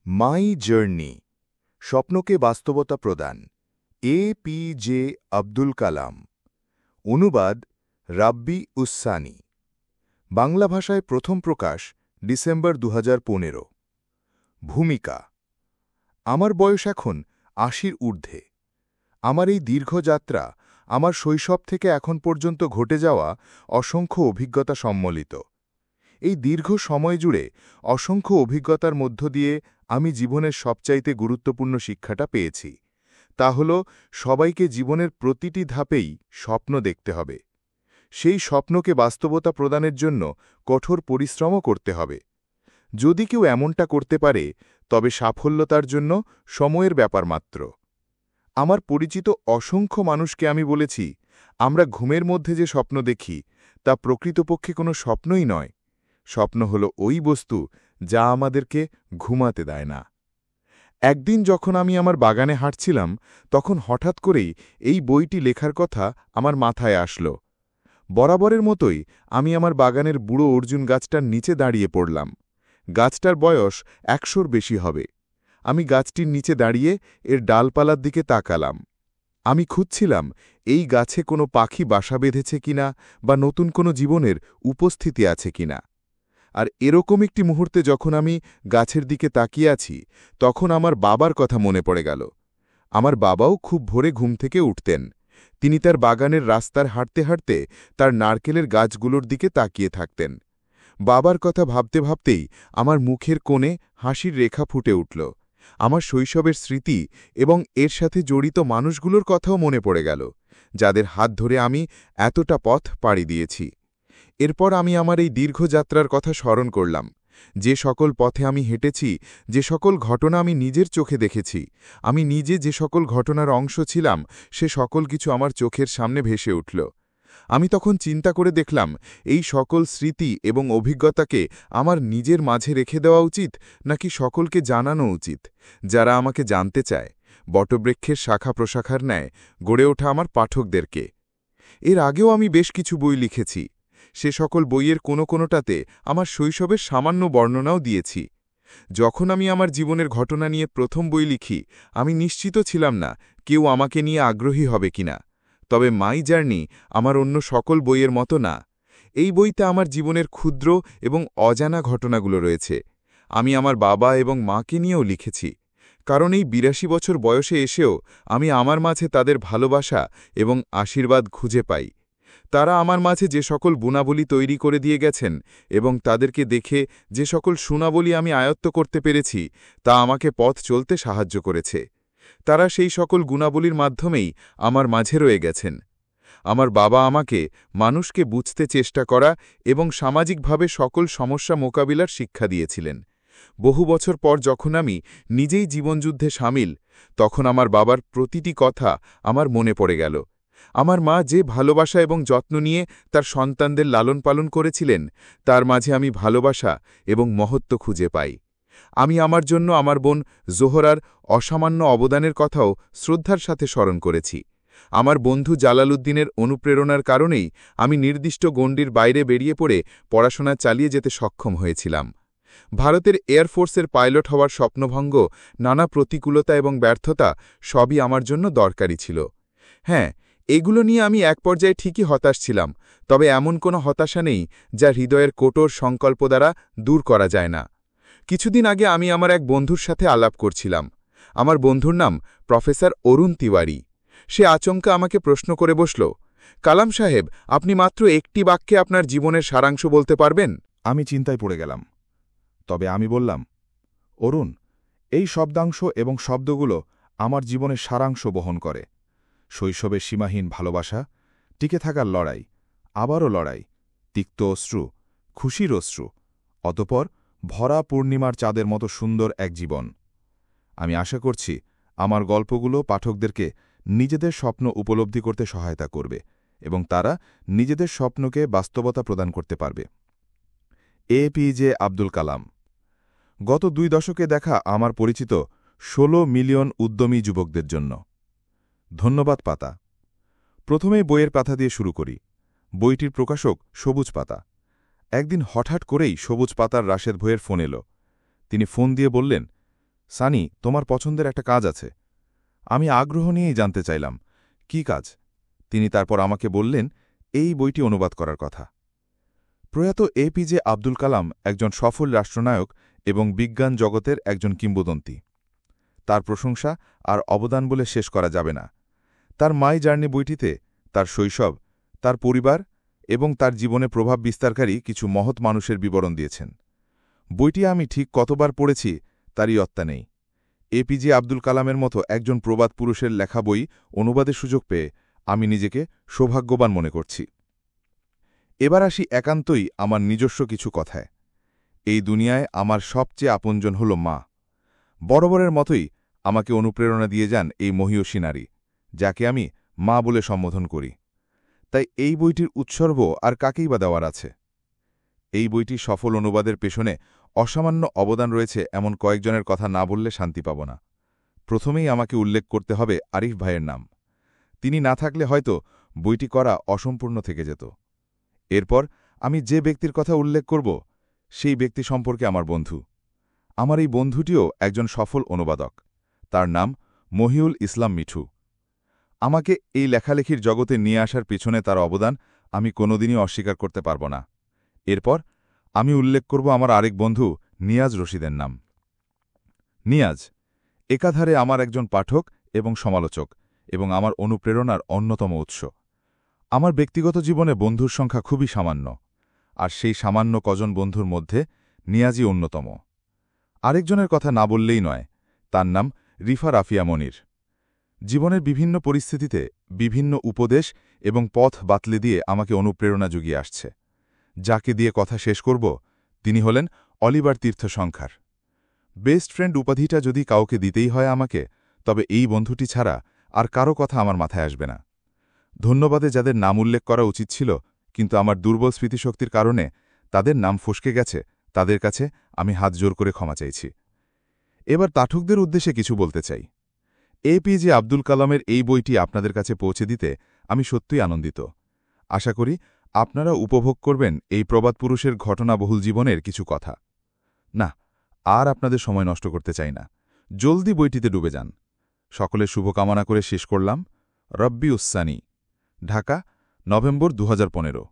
My journey স্বপ্নকে বাস্তবতা প্রদান APJ আব্দুল কালাম অনুবাদ রাব্বি উসানি বাংলা ভাষায় প্রথম প্রকাশ ডিসেম্বর 2015 ভূমিকা আমার বয়স এখন 80-র ঊর্ধ্বে আমার এই দীর্ঘ যাত্রা আমার শৈশব থেকে এখন পর্যন্ত ঘটে যাওয়া অসংখ্য অভিজ্ঞতা সম্মিলিত এই দীর্ঘ সময় জুড়ে অসংখ্য অভিজ্ঞতার মধ্য দিয়ে আমি জীবনের সবচাইতে গুরুত্বপূর্ণ শিক্ষাটা পেয়েছি তা হল সবাইকে জীবনের প্রতিটি ধাপেই স্বপ্ন দেখতে হবে সেই স্বপ্নকে বাস্তবতা প্রদানের জন্য কঠোর পরিশ্রমও করতে হবে যদি কেউ এমনটা করতে পারে তবে সাফল্যতার জন্য সময়ের ব্যাপার মাত্র আমার পরিচিত অসংখ্য মানুষকে আমি বলেছি আমরা ঘুমের মধ্যে যে স্বপ্ন দেখি তা প্রকৃতপক্ষে কোনো স্বপ্নই নয় স্বপ্ন হল ওই বস্তু যা আমাদেরকে ঘুমাতে দেয় না একদিন যখন আমি আমার বাগানে হাঁটছিলাম তখন হঠাৎ করেই এই বইটি লেখার কথা আমার মাথায় আসলো বরাবরের মতোই আমি আমার বাগানের বুড়ো অর্জুন গাছটার নিচে দাঁড়িয়ে পড়লাম গাছটার বয়স 100-র বেশি হবে আমি গাছটির নিচে দাঁড়িয়ে এর ডালপালার দিকে তাকালাম আমি খুঁজছিলাম এই গাছে কোনো পাখি বাসা বেঁধেছে কিনা বা নতুন কোনো জীবনের উপস্থিতি আছে কিনা আর এরকম একটি মুহূর্তে যখন আমি গাছের দিকে তাকিয়ে আছি তখন আমার বাবার কথা মনে পড়ে গেল আমার বাবাও খুব ভোরে ঘুম থেকে উঠতেন তিনি তার বাগানের রাস্তার হাঁটতে হাঁটতে তার নারকেলের গাছগুলোর দিকে তাকিয়ে থাকতেন বাবার কথা ভাবতে ভাবতেই আমার মুখের কোণে হাসির রেখা ফুটে উঠল আমার শৈশবের স্মৃতি এবং এর সাথে জড়িত মানুষগুলোর কথাও মনে পড়ে গেল যাদের হাত ধরে আমি এতটা পথ পাড়ি দিয়েছি এরপর আমি আমার এই দীর্ঘ যাত্রার কথা স্মরণ করলাম যে সকল পথে আমি হেঁটেছি যে সকল ঘটনা আমি নিজের চোখে দেখেছি আমি নিজে যে সকল ঘটনার অংশ ছিলাম সে সকল কিছু আমার চোখের সামনে ভেসে উঠল আমি তখন চিন্তা করে দেখলাম এই সকল স্মৃতি এবং অভিজ্ঞতাকে আমার নিজের মাঝে রেখে দেওয়া উচিত নাকি সকলকে জানানো উচিত যারা আমাকে জানতে চায় বটবৃক্ষের শাখা প্রশাখার ন্যায় গড়ে ওঠা আমার পাঠকদেরকে এর আগেও আমি বেশ কিছু বই লিখেছি সে সকল বইয়ের কোনোটাতে আমার শৈশবের সামান্য বর্ণনাও দিয়েছি যখন আমি আমার জীবনের ঘটনা নিয়ে প্রথম বই লিখি আমি নিশ্চিত ছিলাম না কেউ আমাকে নিয়ে আগ্রহী হবে কিনা তবে মাই জার্নি আমার অন্য সকল বইয়ের মতো না এই বইতে আমার জীবনের ক্ষুদ্র এবং অজানা ঘটনাগুলো রয়েছে আমি আমার বাবা এবং মাকে নিয়েও লিখেছি কারণ এই ৮২ বছর বয়সে এসেও আমি আমার মাঝে তাদের ভালোবাসা এবং আশীর্বাদ খুঁজে পাই তারা আমার মাঝে যে সকল গুণাবলী তৈরি করে দিয়ে গেছেন এবং তাদেরকে দেখে যে সকল সুনাবলী আমি আয়ত্ত করতে পেরেছি তা আমাকে পথ চলতে সাহায্য করেছে তারা সেই সকল গুণাবলীর মাধ্যমেই আমার মাঝে রয়ে গেছেন আমার বাবা আমাকে মানুষকে বুঝতে চেষ্টা করা এবং সামাজিকভাবে সকল সমস্যা মোকাবিলার শিক্ষা দিয়েছিলেন বহু বছর পর যখন আমি নিজেই জীবনযুদ্ধে সামিল তখন আমার বাবার প্রতিটি কথা আমার মনে পড়ে গেল আমার মা যে ভালোবাসা এবং যত্ন নিয়ে তার সন্তানদের লালন পালন করেছিলেন তার মাঝে আমি ভালোবাসা এবং মহত্ব খুঁজে পাই আমি আমার জন্য আমার বোন জোহরার অসামান্য অবদানের কথাও শ্রদ্ধার সাথে স্মরণ করেছি আমার বন্ধু জালালউদ্দিনের অনুপ্রেরণার কারণেই আমি নির্দিষ্ট গণ্ডির বাইরে বেরিয়ে পড়ে পড়াশোনা চালিয়ে যেতে সক্ষম হয়েছিলাম ভারতের এয়ারফোর্সের পাইলট হওয়ার স্বপ্নভঙ্গ নানা প্রতিকূলতা এবং ব্যর্থতা সবই আমার জন্য দরকারি ছিল হ্যাঁ এগুলো নিয়ে আমি এক পর্যায়ে ঠিকই হতাশ ছিলাম তবে এমন কোনো হতাশা নেই যা হৃদয়ের কঠোর সংকল্প দ্বারা দূর করা যায় না কিছুদিন আগে আমি আমার এক বন্ধুর সাথে আলাপ করছিলাম আমার বন্ধুর নাম প্রফেসর অরুণ তিওয়ারি সে আচমকা আমাকে প্রশ্ন করে বসল কালাম সাহেব আপনি মাত্র একটি বাক্যে আপনার জীবনের সারাংশ বলতে পারবেন আমি চিন্তায় পড়ে গেলাম তবে আমি বললাম অরুণ এই শব্দাংশ এবং শব্দগুলো আমার জীবনের সারাংশ বহন করে শৈশবের সীমাহীন ভালোবাসা টিকে থাকার লড়াই আবারও লড়াই তিক্ত অশ্রু খুশির অশ্রু অতঃপর ভরা পূর্ণিমার চাঁদের মতো সুন্দর এক জীবন আমি আশা করছি আমার গল্পগুলো পাঠকদেরকে নিজেদের স্বপ্ন উপলব্ধি করতে সহায়তা করবে এবং তারা নিজেদের স্বপ্নকে বাস্তবতা প্রদান করতে পারবে APJ আব্দুল কালাম গত 2 দশকে দেখা আমার পরিচিত 16 মিলিয়ন উদ্যমী যুবকদের জন্য ধন্যবাদ পাতা প্রথমেই বইয়ের পাতা দিয়ে শুরু করি বইটির প্রকাশক সবুজ পাতা একদিন হঠাৎ করেই সবুজ পাতার রাশেদ ভাইয়ের ফোন এলো তিনি ফোন দিয়ে বললেন সানি, তোমার পছন্দের একটা কাজ আছে। আমি আগ্রহ নিয়েই জানতে চাইলাম, কি কাজ? তিনি তারপর আমাকে বললেন এই বইটি অনুবাদ করার কথা। প্রয়াত এপিজে আব্দুল কালাম একজন সফল রাষ্ট্রনায়ক এবং বিজ্ঞান জগতের একজন কিংবদন্তি। তার প্রশংসা আর অবদান বলে শেষ করা যাবে না। তার মাই জার্নি বইটিতে তার শৈশব, তার পরিবার এবং তার জীবনে প্রভাব বিস্তারকারী কিছু মহৎ মানুষের বিবরণ দিয়েছেন। বইটি আমি ঠিক কতবার পড়েছি তারই অত্যা নেই। এপিজে আব্দুল কালামের মতো একজন প্রবাদ পুরুষের লেখা বই অনুবাদের সুযোগ পেয়ে আমি নিজেকে সৌভাগ্যবান মনে করছি। এবার আসি একান্তই আমার নিজস্ব কিছু কথায়। এই দুনিয়ায় আমার সবচেয়ে আপনজন হল মা। বরাবরের মতোই আমাকে অনুপ্রেরণা দিয়ে যান এই মহীয়সী নারী, যাকে আমি মা বলে সম্বোধন করি। তাই এই বইটির উৎসর্গ আর কাকেই বা দেওয়ার আছে। এই বইটি সফল অনুবাদের পেছনে অসামান্য অবদান রয়েছে এমন কয়েকজনের কথা না বললে শান্তি পাব না। প্রথমেই আমাকে উল্লেখ করতে হবে আরিফ ভাইয়ের নাম। তিনি না থাকলে হয়তো বইটি করা অসম্পূর্ণ থেকে যেত। এরপর আমি যে ব্যক্তির কথা উল্লেখ করব সেই ব্যক্তি সম্পর্কে আমার বন্ধু। আমার এই বন্ধুটিও একজন সফল অনুবাদক। তার নাম মহিউল ইসলাম মিঠু। আমাকে এই লেখালেখির জগতে নিয়ে আসার পিছনে তার অবদান আমি কোনোদিনই অস্বীকার করতে পারব না। এরপর আমি উল্লেখ করব আমার আরেক বন্ধু নিয়াজ রশিদের নাম। নিয়াজ একাধারে আমার একজন পাঠক এবং সমালোচক এবং আমার অনুপ্রেরণার অন্যতম উৎস। আমার ব্যক্তিগত জীবনে বন্ধুর সংখ্যা খুবই সামান্য, আর সেই সামান্য কজন বন্ধুর মধ্যে নিয়াজই অন্যতম। আরেকজনের কথা না বললেই নয়, তার নাম রিফা রাফিয়া মনির। জীবনের বিভিন্ন পরিস্থিতিতে বিভিন্ন উপদেশ এবং পথ বাতলে দিয়ে আমাকে অনুপ্রেরণা জুগিয়ে আসছে। যাকে দিয়ে কথা শেষ করব তিনি হলেন অলিভার তীর্থ সংখ্যার। বেস্ট ফ্রেন্ড উপাধিটা যদি কাউকে দিতেই হয় আমাকে, তবে এই বন্ধুটি ছাড়া আর কারো কথা আমার মাথায় আসবে না। ধন্যবাদে যাদের নাম উল্লেখ করা উচিত ছিল, কিন্তু আমার দুর্বল স্মৃতিশক্তির কারণে তাদের নাম ফসকে গেছে, তাদের কাছে আমি হাত জোর করে ক্ষমা চাইছি। এবার পাঠকদের উদ্দেশ্যে কিছু বলতে চাই। এপিজে আব্দুল কালামের এই বইটি আপনাদের কাছে পৌঁছে দিতে আমি সত্যিই আনন্দিত। আশা করি আপনারা উপভোগ করবেন এই প্রবাদ পুরুষের ঘটনাবহুল জীবনের কিছু কথা। না, আর আপনাদের সময় নষ্ট করতে চাই না। জলদি বইটিতে ডুবে যান। সকলের শুভকামনা করে শেষ করলাম। রব্বি উসানি, ঢাকা, নভেম্বর 2015।